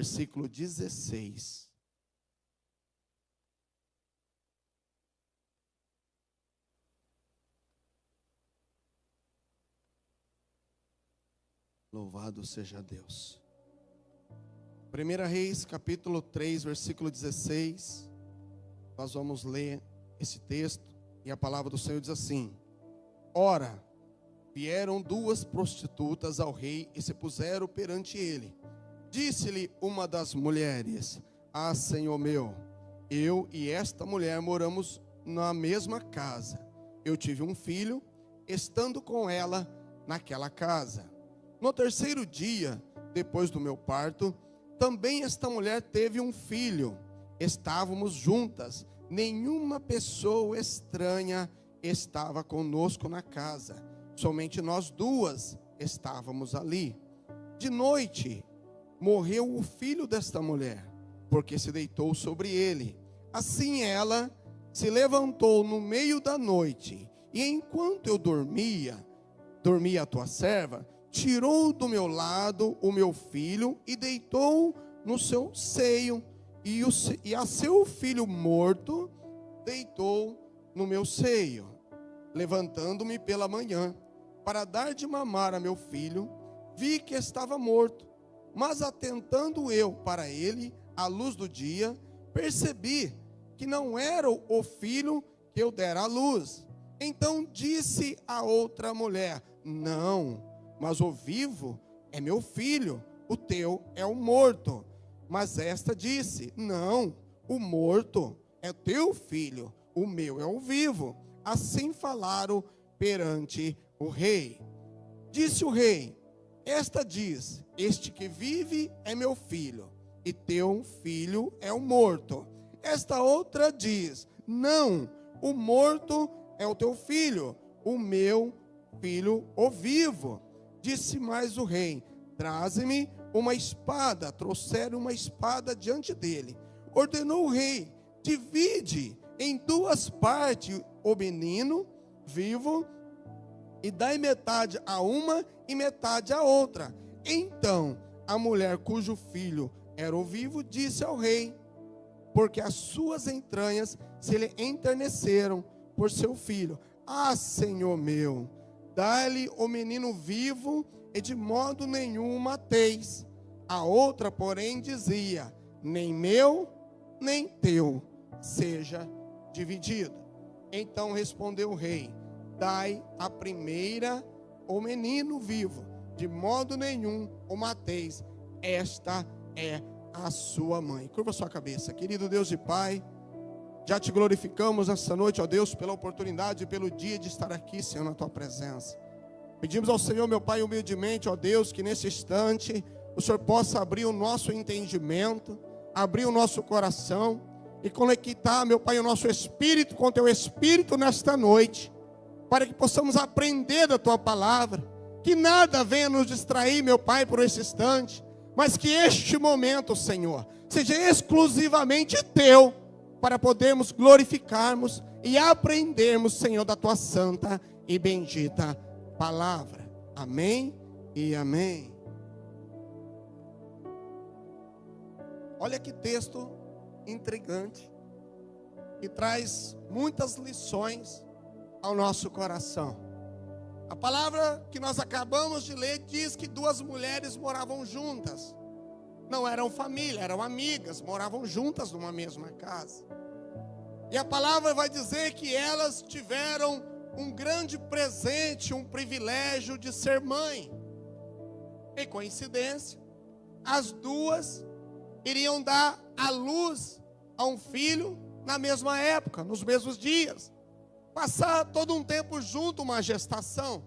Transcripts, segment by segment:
versículo 16. Louvado seja Deus. 1 Reis, capítulo 3, versículo 16. Nós vamos ler esse texto e a palavra do Senhor diz assim: Ora, vieram duas prostitutas ao rei e se puseram perante ele. Disse-lhe uma das mulheres: Ah, senhor meu, eu e esta mulher moramos na mesma casa. Eu tive um filho, estando com ela naquela casa. No terceiro dia, depois do meu parto, também esta mulher teve um filho. Estávamos juntas, nenhuma pessoa estranha estava conosco na casa. Somente nós duas estávamos ali. De noite, morreu o filho desta mulher, porque se deitou sobre ele. Assim ela se levantou no meio da noite, e enquanto eu dormia a tua serva, tirou do meu lado o meu filho e deitou no seu seio, e a seu filho morto deitou no meu seio. Levantando-me pela manhã para dar de mamar a meu filho, vi que estava morto, mas atentando eu para ele à luz do dia, percebi que não era o filho que eu dera à luz. Então disse a outra mulher: Não, mas o vivo é meu filho, o teu é o morto. Mas esta disse: Não, o morto é teu filho, o meu é o vivo. Assim falaram perante o rei. Disse o rei: Esta diz: Este que vive é meu filho, e teu filho é o morto. Esta outra diz: Não, o morto é o teu filho, o meu filho o vivo. Disse mais o rei: Traze-me uma espada. Trouxeram uma espada diante dele. Ordenou o rei: Divide em duas partes o menino vivo, e dai metade a uma e metade a outra. Então a mulher cujo filho era o vivo disse ao rei, porque as suas entranhas se lhe enterneceram por seu filho: Ah, senhor meu, dai-lhe o menino vivo, e de modo nenhum o mateis. A outra, porém, dizia: Nem meu, nem teu seja dividido. Então respondeu o rei: Dai a primeira o menino vivo, de modo nenhum o mateis. Esta é a sua mãe. Curva sua cabeça. Querido Deus e Pai, já te glorificamos esta noite, ó Deus, pela oportunidade e pelo dia de estar aqui, Senhor, na tua presença. Pedimos ao Senhor, meu Pai, humildemente, ó Deus, que nesse instante o Senhor possa abrir o nosso entendimento, abrir o nosso coração e conectar, meu Pai, o nosso espírito com o teu espírito nesta noite, para que possamos aprender da tua palavra, que nada venha nos distrair, meu Pai, por esse instante, mas que este momento, Senhor, seja exclusivamente teu, para podermos glorificarmos e aprendermos, Senhor, da tua santa e bendita palavra. Amém e amém. Olha que texto intrigante, que traz muitas lições ao nosso coração. A palavra que nós acabamos de ler diz que duas mulheres moravam juntas. Não eram família, eram amigas, moravam juntas numa mesma casa. E a palavra vai dizer que elas tiveram um grande presente, um privilégio de ser mãe. Em coincidência, as duas iriam dar à luz a um filho na mesma época, nos mesmos dias. Passar todo um tempo junto, uma gestação.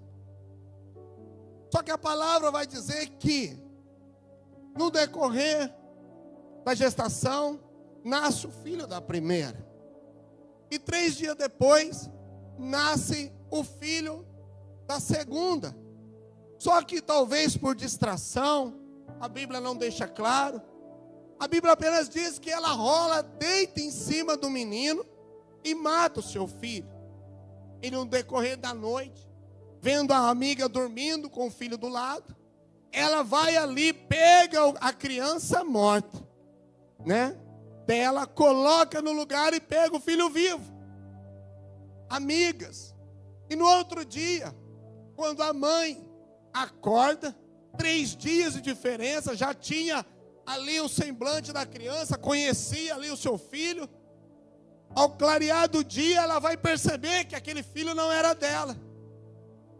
Só que a palavra vai dizer que no decorrer da gestação nasce o filho da primeira. E 3 dias depois nasce o filho da segunda. Só que talvez por distração, a Bíblia não deixa claro. A Bíblia apenas diz que ela rola, deita em cima do menino e mata o seu filho. E no decorrer da noite, vendo a amiga dormindo com o filho do lado, ela vai ali, pega a criança morta, né? Dela, coloca no lugar e pega o filho vivo. Amigas. E no outro dia, quando a mãe acorda, 3 dias de diferença, já tinha ali o semblante da criança, conhecia ali o seu filho. Ao clarear do dia, ela vai perceber que aquele filho não era dela.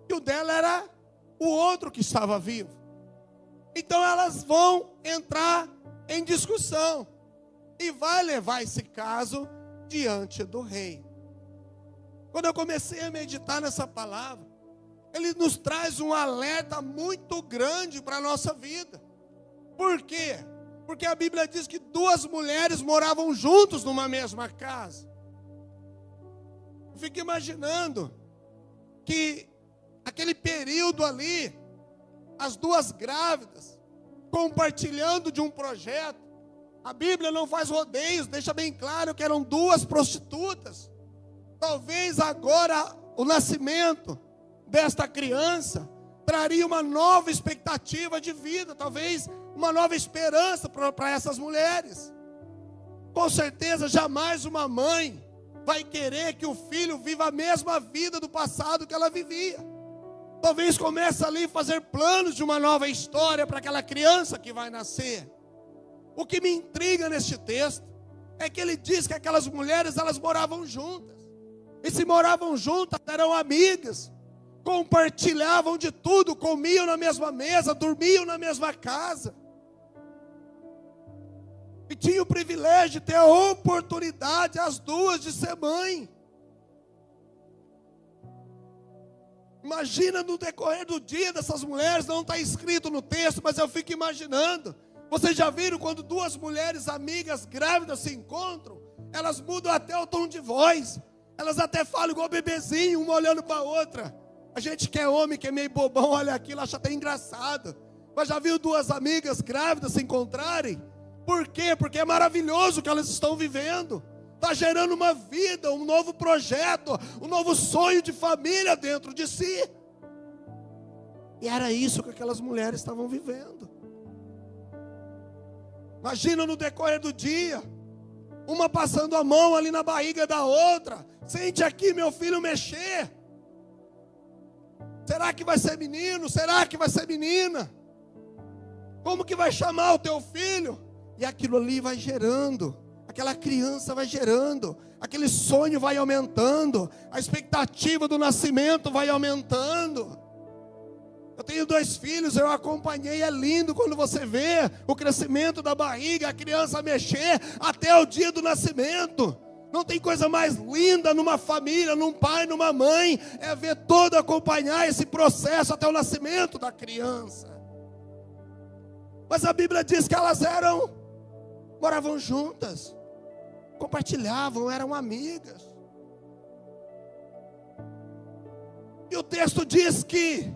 E o dela era o outro que estava vivo. Então elas vão entrar em discussão. E vai levar esse caso diante do rei. Quando eu comecei a meditar nessa palavra, ele nos traz um alerta muito grande para a nossa vida. Por quê? Porque a Bíblia diz que 2 mulheres moravam juntos numa mesma casa. Eu fico imaginando que aquele período ali, as 2 grávidas, compartilhando de um projeto. A Bíblia não faz rodeios, deixa bem claro que eram 2 prostitutas. Talvez agora o nascimento desta criança traria uma nova expectativa de vida, talvez uma nova esperança para essas mulheres. Com certeza jamais uma mãe vai querer que o filho viva a mesma vida do passado que ela vivia. Talvez comece ali a fazer planos de uma nova história para aquela criança que vai nascer. O que me intriga neste texto é que ele diz que aquelas mulheres, elas moravam juntas. E se moravam juntas, eram amigas, compartilhavam de tudo, comiam na mesma mesa, dormiam na mesma casa. E tinham o privilégio de ter a oportunidade, as 2, de ser mãe. Imagina no decorrer do dia dessas mulheres, não está escrito no texto, mas eu fico imaginando. Vocês já viram quando 2 mulheres amigas grávidas se encontram? Elas mudam até o tom de voz. Elas até falam igual bebezinho, uma olhando para a outra. A gente que é homem, que é meio bobão, olha aquilo, acha até engraçado. Mas já viu 2 amigas grávidas se encontrarem? Por quê? Porque é maravilhoso o que elas estão vivendo. Está gerando uma vida, um novo projeto, um novo sonho de família dentro de si. E era isso que aquelas mulheres estavam vivendo. Imagina no decorrer do dia, uma passando a mão ali na barriga da outra. Sente aqui meu filho mexer. Será que vai ser menino? Será que vai ser menina? Como que vai chamar o teu filho? E aquilo ali vai gerando, aquela criança vai gerando, aquele sonho vai aumentando, a expectativa do nascimento vai aumentando. Eu tenho 2 filhos, eu acompanhei, é lindo quando você vê o crescimento da barriga, a criança mexer até o dia do nascimento. Não tem coisa mais linda numa família, num pai, numa mãe, é ver todo acompanhar esse processo até o nascimento da criança. Mas a Bíblia diz que elas moravam juntas, compartilhavam, eram amigas. E o texto diz que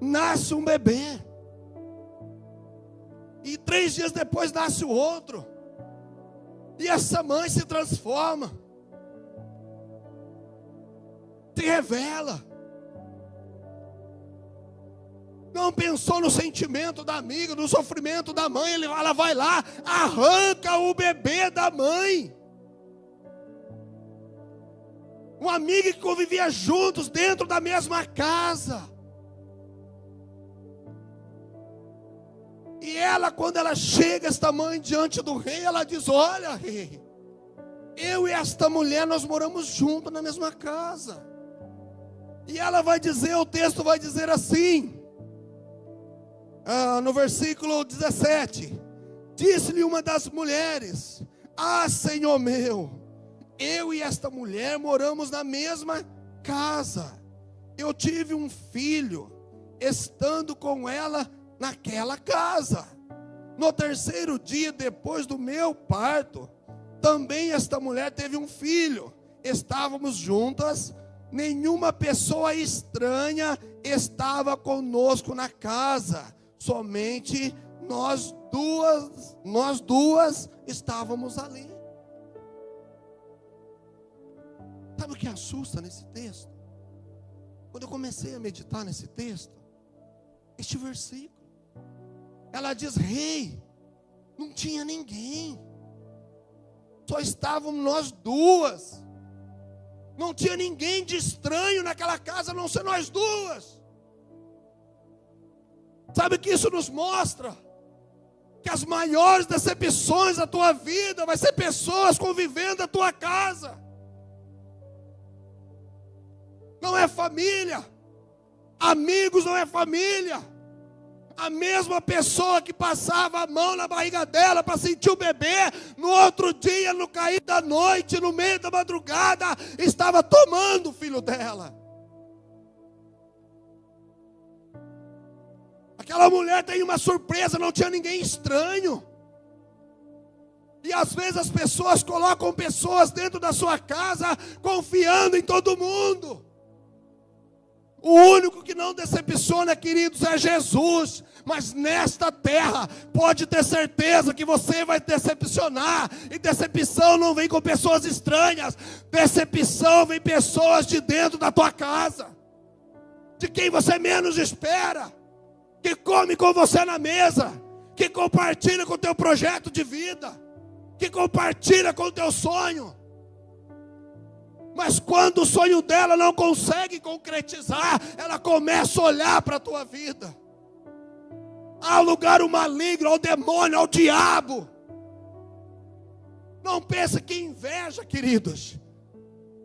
nasce um bebê, e 3 dias depois nasce o outro, e essa mãe se transforma, se revela, não pensou no sentimento da amiga, no sofrimento da mãe, ela vai lá, arranca o bebê da mãe. Uma amiga que convivia juntos dentro da mesma casa. E ela, quando ela chega, esta mãe, diante do rei, ela diz: olha, rei, eu e esta mulher, nós moramos juntos na mesma casa. E ela vai dizer, o texto vai dizer assim, no versículo 17: disse-lhe uma das mulheres: ah, Senhor meu, eu e esta mulher moramos na mesma casa. Eu tive um filho, estando com ela naquela casa. No 3º dia depois do meu parto, também esta mulher teve um filho. Estávamos juntas, nenhuma pessoa estranha estava conosco na casa, somente nós duas estávamos ali. Sabe o que assusta nesse texto? Quando eu comecei a meditar nesse texto, este versículo. Ela diz: rei, não tinha ninguém, só estávamos nós duas, não tinha ninguém de estranho naquela casa, a não ser nós duas. Sabe o que isso nos mostra? Que as maiores decepções da tua vida vai ser pessoas convivendo na tua casa. Não é família, amigos não é família. A mesma pessoa que passava a mão na barriga dela para sentir o bebê, no outro dia, no cair da noite, no meio da madrugada, estava tomando o filho dela. Aquela mulher tem uma surpresa, não tinha ninguém estranho. E às vezes as pessoas colocam pessoas dentro da sua casa, confiando em todo mundo. O único que não decepciona, queridos, é Jesus. Mas nesta terra, pode ter certeza que você vai decepcionar. E decepção não vem com pessoas estranhas. Decepção vem pessoas de dentro da tua casa, de quem você menos espera, que come com você na mesa, que compartilha com o teu projeto de vida, que compartilha com o teu sonho. Mas quando o sonho dela não consegue concretizar, ela começa a olhar para a tua vida. Ao lugar o maligno, ao demônio, ao diabo. Não pensa que inveja, queridos,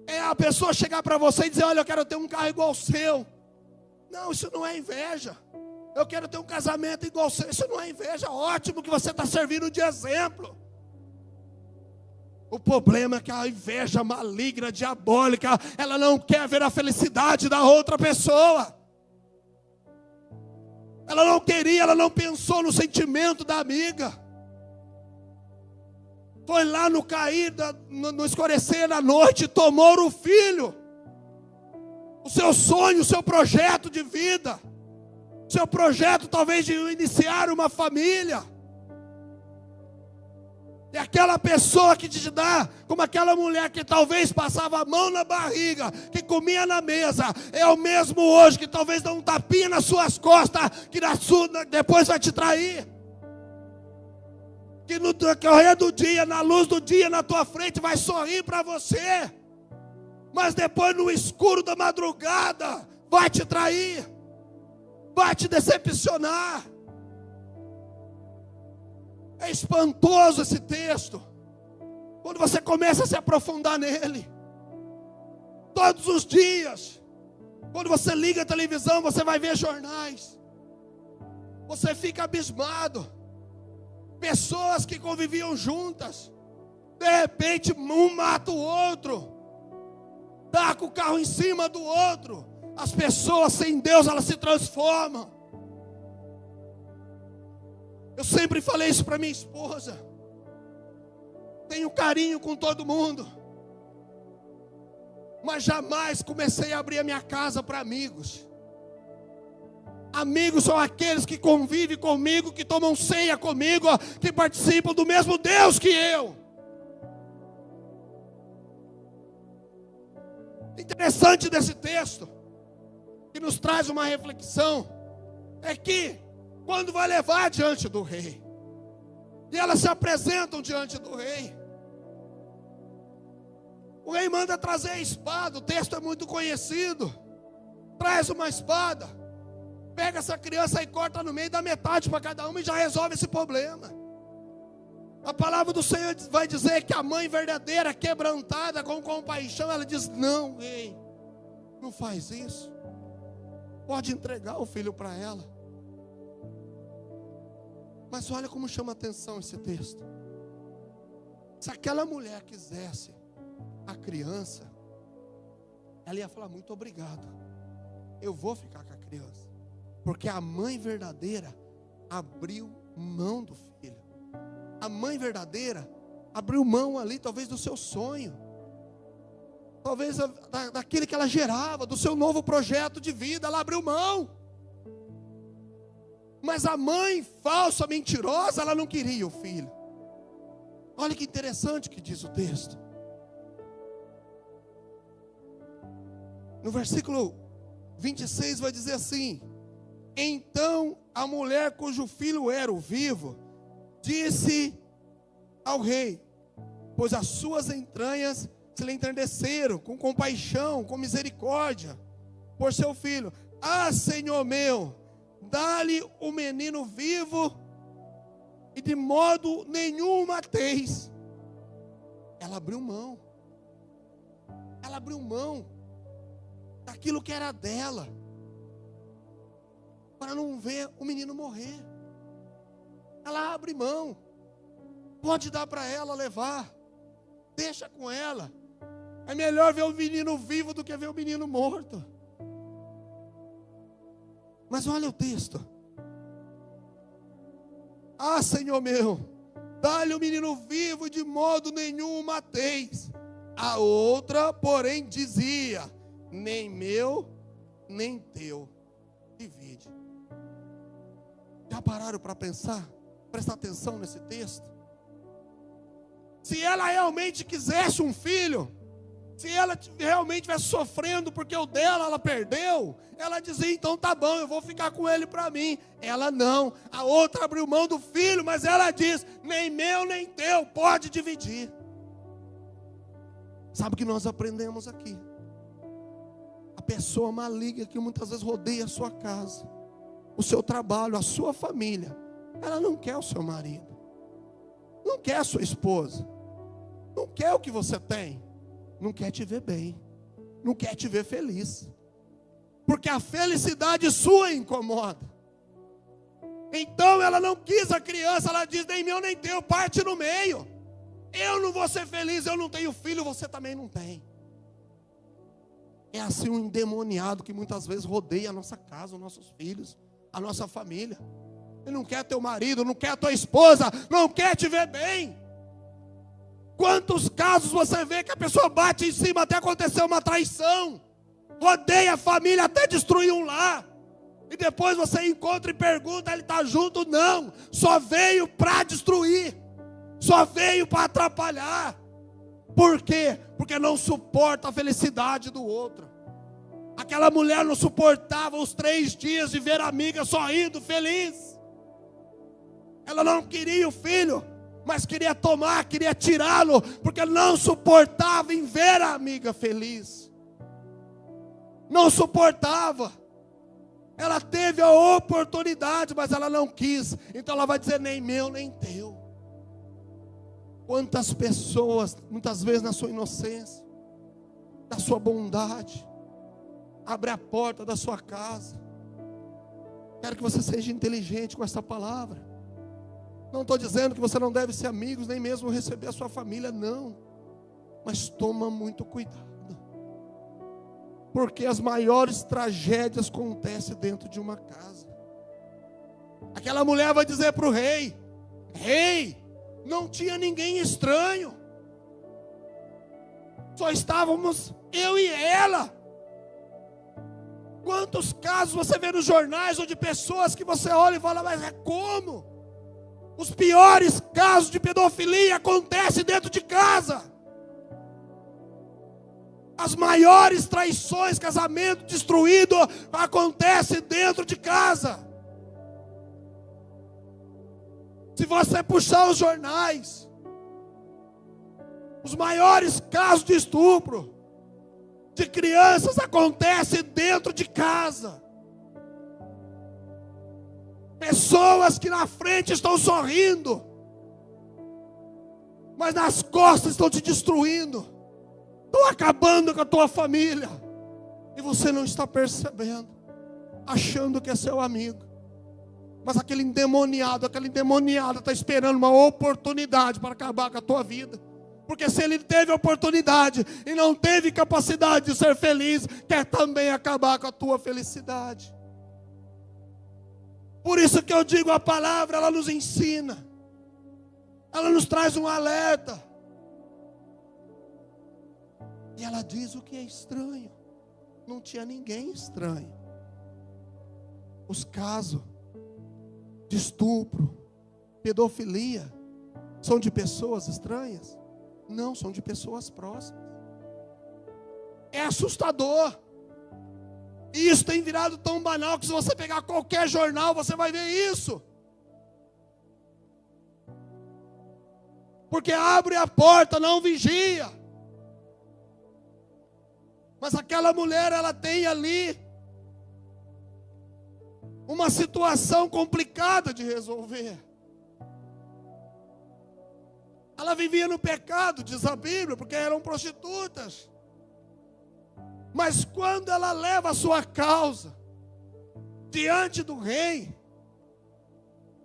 é a pessoa chegar para você e dizer: olha, eu quero ter um carro igual ao seu. Não, isso não é inveja. Eu quero ter um casamento igual ao seu. Isso não é inveja. Ótimo que você está servindo de exemplo. O problema é que a inveja maligna, diabólica, ela não quer ver a felicidade da outra pessoa. Ela não queria, ela não pensou no sentimento da amiga. Foi lá no cair, no escurecer da noite, tomou o filho. O seu sonho, o seu projeto de vida. O seu projeto talvez de iniciar uma família. E aquela pessoa que te dá, como aquela mulher que talvez passava a mão na barriga, que comia na mesa, é o mesmo hoje que talvez dá um tapinha nas suas costas, que depois vai te trair. Que no decorrer do dia, na luz do dia, na tua frente, vai sorrir para você. Mas depois no escuro da madrugada, vai te trair. Vai te decepcionar. É espantoso esse texto, quando você começa a se aprofundar nele. Todos os dias, quando você liga a televisão, você vai ver jornais. Você fica abismado. Pessoas que conviviam juntas, de repente um mata o outro, dá com o carro em cima do outro. As pessoas sem Deus, elas se transformam. Eu sempre falei isso para minha esposa. Tenho carinho com todo mundo, mas jamais comecei a abrir a minha casa para amigos. Amigos são aqueles que convivem comigo, que tomam ceia comigo, que participam do mesmo Deus que eu. Interessante desse texto, que nos traz uma reflexão, é que quando vai levar diante do rei, e elas se apresentam diante do rei, o rei manda trazer a espada. O texto é muito conhecido. Traz uma espada, pega essa criança e corta no meio, dá metade para cada uma e já resolve esse problema. A palavra do Senhor vai dizer que a mãe verdadeira, quebrantada com compaixão, ela diz: não, rei, não faz isso, pode entregar o filho para ela. Mas olha como chama a atenção esse texto. Se aquela mulher quisesse a criança, ela ia falar: muito obrigado, eu vou ficar com a criança. Porque a mãe verdadeira abriu mão do filho. A mãe verdadeira abriu mão ali, talvez do seu sonho, talvez daquele que ela gerava, do seu novo projeto de vida, ela abriu mão. Mas a mãe falsa, mentirosa, ela não queria o filho. Olha que interessante que diz o texto. No versículo 26 vai dizer assim: Então a mulher cujo filho era o vivo, disse ao rei, pois as suas entranhas se lhe enterneceram, com compaixão, com misericórdia, por seu filho. Ah, Senhor meu, dá-lhe o menino vivo, e de modo nenhum mateis. Ela abriu mão. Ela abriu mão daquilo que era dela, para não ver o menino morrer. Ela abre mão. Pode dar para ela levar. Deixa com ela. É melhor ver o menino vivo do que ver o menino morto. Mas olha o texto. Ah, Senhor meu, dá-lhe o menino vivo, de modo nenhum o mateis. A outra, porém, dizia: nem meu, nem teu, divide. Já pararam para pensar? Prestar atenção nesse texto? Se ela realmente quisesse um filho, se ela realmente estivesse sofrendo porque o dela ela perdeu, ela dizia: então tá bom, eu vou ficar com ele para mim. Ela não, a outra abriu mão do filho, mas ela diz: nem meu nem teu, pode dividir. Sabe o que nós aprendemos aqui? A pessoa maligna que muitas vezes rodeia a sua casa, o seu trabalho, a sua família, ela não quer o seu marido, não quer a sua esposa, não quer o que você tem, não quer te ver bem, não quer te ver feliz, porque a felicidade sua incomoda. Então ela não quis a criança, ela diz: nem meu nem teu, parte no meio. Eu não vou ser feliz, eu não tenho filho, você também não tem. É assim um endemoniado que muitas vezes rodeia a nossa casa, os nossos filhos, a nossa família. Ele não quer teu marido, não quer tua esposa, não quer te ver bem. Quantos casos você vê que a pessoa bate em cima até acontecer uma traição, rodeia a família até destruir um lar, e depois você encontra e pergunta: ele está junto? Não, só veio para destruir, só veio para atrapalhar. Por quê? Porque não suporta a felicidade do outro. Aquela mulher não suportava os 3 dias de ver a amiga sorrindo, feliz. Ela não queria o filho, mas queria tomar, queria tirá-lo, porque não suportava em ver a amiga feliz. Não suportava. Ela teve a oportunidade, mas ela não quis. Então ela vai dizer: nem meu, nem teu. Quantas pessoas, muitas vezes na sua inocência, na sua bondade, abre a porta da sua casa. Quero que você seja inteligente com essa palavra. Não estou dizendo que você não deve ser amigos, nem mesmo receber a sua família, não. Mas toma muito cuidado. Porque as maiores tragédias acontecem dentro de uma casa. Aquela mulher vai dizer para o rei: rei, não tinha ninguém estranho. Só estávamos eu e ela. Quantos casos você vê nos jornais, ou de pessoas que você olha e fala: mas é como? Os piores casos de pedofilia acontecem dentro de casa. As maiores traições, casamento destruído, acontece dentro de casa. Se você puxar os jornais, os maiores casos de estupro de crianças acontecem dentro de casa. Pessoas que na frente estão sorrindo, mas nas costas estão te destruindo, estão acabando com a tua família, e você não está percebendo, achando que é seu amigo. Mas aquele endemoniado, aquela endemoniada está esperando uma oportunidade para acabar com a tua vida. Porque se ele teve oportunidade e não teve capacidade de ser feliz, quer também acabar com a tua felicidade. Por isso que eu digo, a palavra, ela nos ensina. Ela nos traz um alerta. E ela diz o que é estranho. Não tinha ninguém estranho. Os casos de estupro, pedofilia, são de pessoas estranhas? Não, são de pessoas próximas. É assustador. E isso tem virado tão banal que se você pegar qualquer jornal, você vai ver isso. Porque abre a porta, não vigia. Mas aquela mulher, ela tem ali uma situação complicada de resolver. Ela vivia no pecado, diz a Bíblia, porque eram prostitutas. Mas quando ela leva a sua causa diante do rei,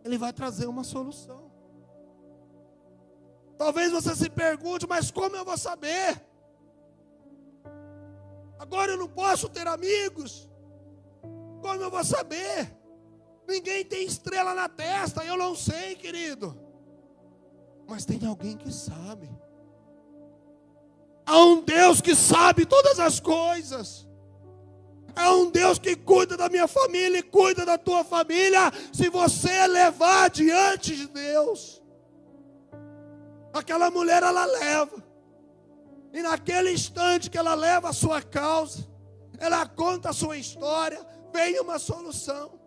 ele vai trazer uma solução. Talvez você se pergunte, mas como eu vou saber? Agora eu não posso ter amigos. Como eu vou saber? Ninguém tem estrela na testa, eu não sei, querido. Mas tem alguém que sabe. Há um Deus que sabe todas as coisas. Há um Deus que cuida da minha família e cuida da tua família, se você levar diante de Deus. Aquela mulher, ela leva. E naquele instante que ela leva a sua causa, ela conta a sua história, vem uma solução.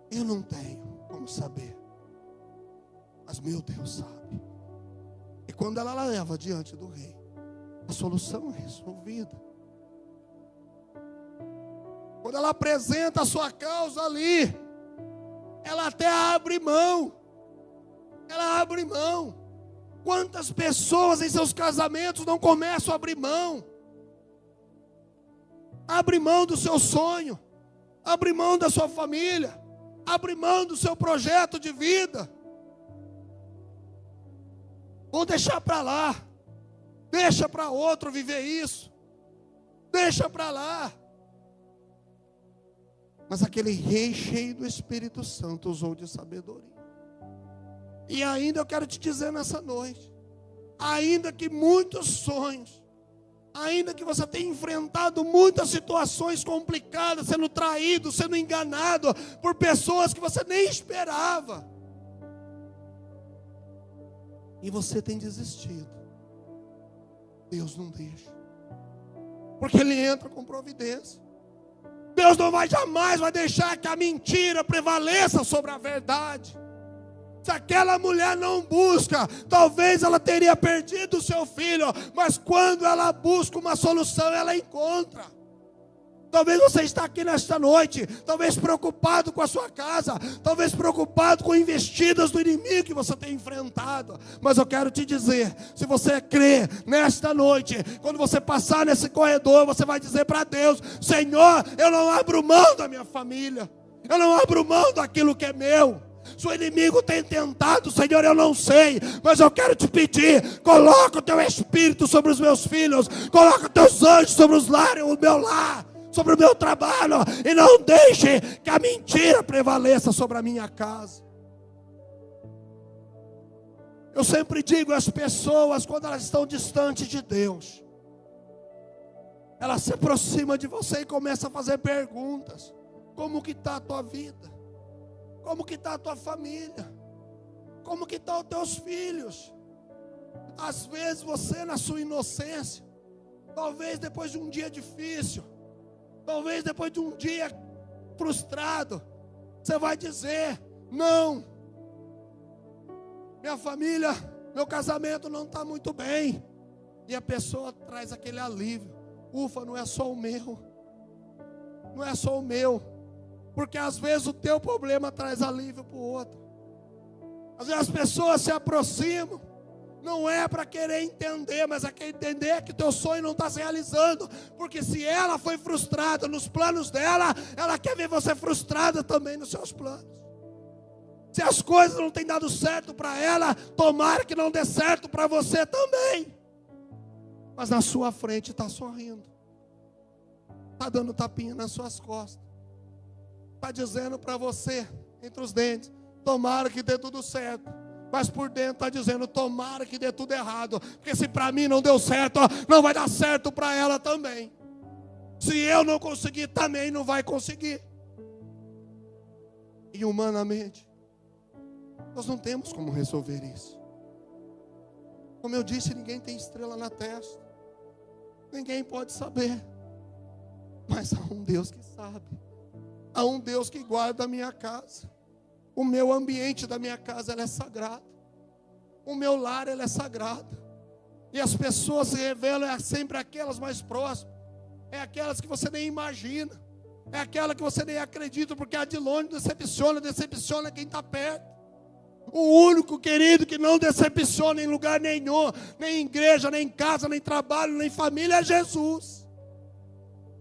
Eu não tenho como saber, mas meu Deus sabe. E quando ela leva diante do rei, a solução é resolvida. Quando ela apresenta a sua causa ali, ela até abre mão. Ela abre mão. Quantas pessoas em seus casamentos não começam a abrir mão? Abre mão do seu sonho, abre mão da sua família, abre mão do seu projeto de vida. Vou deixar para lá, deixa para outro viver isso, deixa para lá. Mas aquele rei cheio do Espírito Santo usou de sabedoria. E ainda eu quero te dizer nessa noite, ainda que muitos sonhos, ainda que você tenha enfrentado muitas situações complicadas, sendo traído, sendo enganado por pessoas que você nem esperava, e você tem desistido, Deus não deixa, porque Ele entra com providência. Deus não vai jamais deixar que a mentira prevaleça sobre a verdade. Se aquela mulher não busca, talvez ela teria perdido o seu filho, mas quando ela busca uma solução, ela encontra. Talvez você está aqui nesta noite, talvez preocupado com a sua casa, talvez preocupado com investidas do inimigo que você tem enfrentado. Mas eu quero te dizer, se você crê nesta noite, quando você passar nesse corredor, você vai dizer para Deus: Senhor, eu não abro mão da minha família, eu não abro mão daquilo que é meu. Se o inimigo tem tentado, Senhor, eu não sei, mas eu quero te pedir, coloca o teu Espírito sobre os meus filhos, coloca os teus anjos sobre o meu lar, sobre o meu trabalho, e não deixe que a mentira prevaleça sobre a minha casa. Eu sempre digo às pessoas, quando elas estão distantes de Deus, elas se aproximam de você e começam a fazer perguntas: como que está a tua vida? Como que está a tua família? Como que estão os teus filhos? Às vezes você, na sua inocência, talvez depois de um dia difícil, talvez depois de um dia frustrado, você vai dizer: não, minha família, meu casamento não está muito bem. E a pessoa traz aquele alívio: ufa, não é só o meu, não é só o meu. Porque às vezes o teu problema traz alívio para o outro. Às vezes as pessoas se aproximam, não é para querer entender, mas é querer entender que o teu sonho não está se realizando. Porque se ela foi frustrada nos planos dela, ela quer ver você frustrada também nos seus planos. Se as coisas não têm dado certo para ela, tomara que não dê certo para você também. Mas na sua frente está sorrindo, está dando tapinha nas suas costas, está dizendo para você, entre os dentes: tomara que dê tudo certo. Mas por dentro está dizendo: tomara que dê tudo errado. Porque se para mim não deu certo, não vai dar certo para ela também. Se eu não conseguir, também não vai conseguir. E humanamente, nós não temos como resolver isso. Como eu disse, ninguém tem estrela na testa. Ninguém pode saber. Mas há um Deus que sabe. Há um Deus que guarda a minha casa. O meu ambiente da minha casa, ele é sagrado. O meu lar, ele é sagrado. E as pessoas se revelam sempre aquelas mais próximas. É aquelas que você nem imagina. É aquela que você nem acredita, porque a de longe decepciona quem está perto. O único, querido, que não decepciona em lugar nenhum, nem em igreja, nem em casa, nem em trabalho, nem em família, é Jesus.